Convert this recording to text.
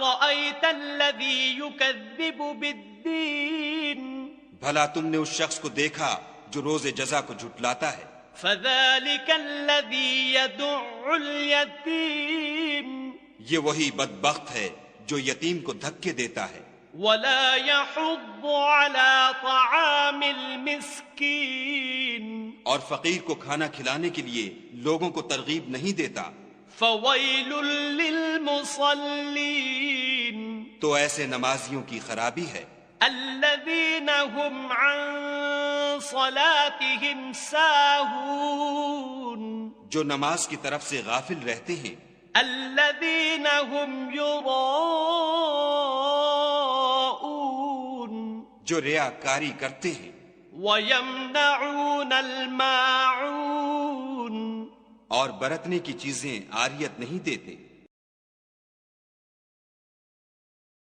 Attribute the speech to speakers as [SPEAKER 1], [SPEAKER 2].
[SPEAKER 1] أَرَأَيْتَ الَّذِي يُكَذِّبُ بِالدِّينِ
[SPEAKER 2] بھلا تم نے اس شخص کو دیکھا جو روز جزا کو جھٹلاتا ہے؟
[SPEAKER 1] فَذَلِكَ الَّذِي يَدُعُّ الْيَتِيمَ
[SPEAKER 2] یہ وہی بدبخت ہے جو یتیم کو دھکے دیتا ہے،
[SPEAKER 1] وَلَا يَحُضُّ عَلَى طَعَامِ الْمِسْكِينِ
[SPEAKER 2] اور فقیر کو کھانا کھلانے کے لیے لوگوں کو ترغیب نہیں دیتا۔
[SPEAKER 1] فَوَيْلٌ لِّلْمُصَلِّينَ
[SPEAKER 2] تو ایسے نمازیوں کی خرابی ہے،
[SPEAKER 1] الَّذِينَ هُمْ عَن صَلَاتِهِمْ سَاهُونَ
[SPEAKER 2] جو نماز کی طرف سے غافل رہتے ہیں،
[SPEAKER 1] الَّذِينَ هُمْ يُرَاءُونَ
[SPEAKER 2] جو ریاکاری کرتے ہیں،
[SPEAKER 1] وَيَمْنَعُونَ الْمَاعُونَ
[SPEAKER 2] اور برتنے کی چیزیں عاریت نہیں دیتے۔